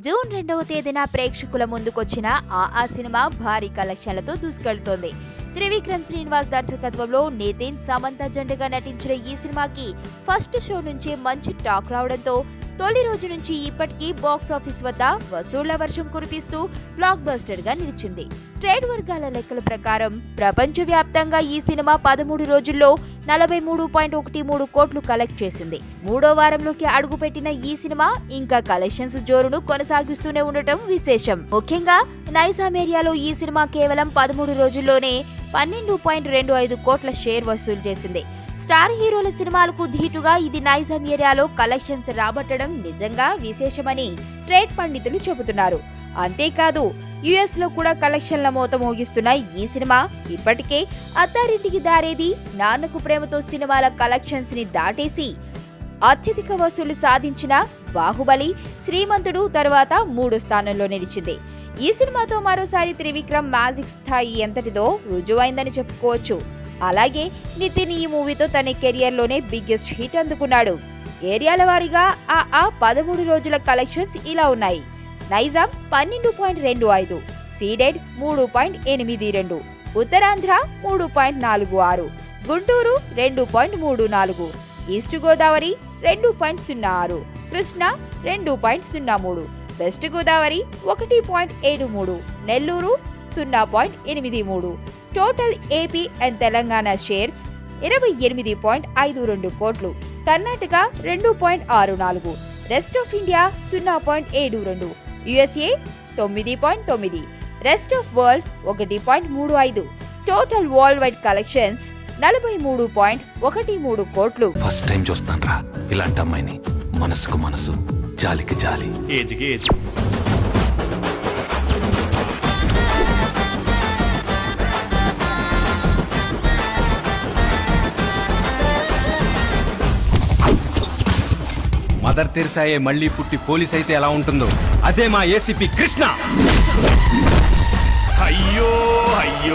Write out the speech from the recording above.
June 2వ తేదీన ప్రేక్షకుల ముందుకొచ్చిన ఆ సినిమా భారీ కలెక్షన్లతో దూసుకెళ్తోంది. త్రివిక్రమ్ శ్రీనివాస్ దర్శకత్వంలో నితిన్, సమంత జంటగా నటించిన ఈ సినిమాకి ఫస్ట్ షో నుంచే మంచి టాక్ రావడంతో తొలి రోజు నుంచి ఇప్పటికీ బాక్స్ ఆఫీస్ వద్ద వసూళ్ల వర్షం కురిపిస్తూ బ్లాక్ బస్టర్ గా నిలిచింది. ట్రేడ్ వర్గాల లెక్కల ప్రకారం ప్రపంచవ్యాప్తంగా ఈ సినిమా 13 రోజుల్లో 43.13 కోట్లు కలెక్ట్ చేసింది. మూడో వారంలోకి అడుగుపెట్టిన ఈ సినిమా ఇంకా కలెక్షన్స్ జోరును కొనసాగిస్తూనే ఉండటం విశేషం. ముఖ్యంగా నైజాం ఏరియాలో ఈ సినిమా కేవలం 13 రోజుల్లోనే 12.25 కోట్ల షేర్ వసూలు చేసింది. స్టార్ హీరోల సినిమాలకు ధీటుగా ఇది నైజాం ఏరియాలో కలెక్షన్స్ రాబట్టడం నిజంగా విశేషమని ట్రేడ్ పండితులు చెబుతున్నారు. అంతేకాదు యుఎస్ లో కూడా కలెక్షన్ల మోత మోగిస్తున్న ఈ సినిమా ఇప్పటికే అత్తారింటికి దారేది, నాన్నకు ప్రేమతో సినిమాల కలెక్షన్స్ ని దాటేసి అత్యధిక వసూలు సాధించిన బాహుబలి, శ్రీమంతుడు తర్వాత 3 స్థానంలో నిలిచింది. ఈ సినిమాతో మరోసారి త్రివిక్రమ్ మ్యాజిక్ స్థాయి ఎంతటిదో రుజువైందని చెప్పుకోవచ్చు. అలాగే నితిన్ ఈ మూవీతో తన కెరియర్ లోనే బిగ్గెస్ట్ హిట్ అందుకున్నాడు. ఏరియాల వారీగా 13 రోజుల కలెక్షన్స్ ఇలా ఉన్నాయి. Nizam 12.25, Ceded 3.82, Uttarandhra 3.46, Guntur 2.34, east Godavari 2.06, Krishna 2.03, west Godavari 1.73, Nellore 0.83. Total AP and Telangana shares 28.52 కోట్లు, Karnataka 2.64, rest of India 0.72, USA 9.9, rest of world 1.35. Total worldwide collections 43.13 కోట్లు. ఫస్ట్ టైం చూస్తాన్రా ఇలాంటి అమ్మాయిని. మనసుకు మనసు, జాలికి జాలి. ఏజ్కి ఏజ్. మదర్ తెరిసాయే మళ్ళీ పుట్టి పోలీస్ అయితే ఎలా ఉంటుందో అదే మా ఏసీపీ కృష్ణ. అయ్యో అయ్యో.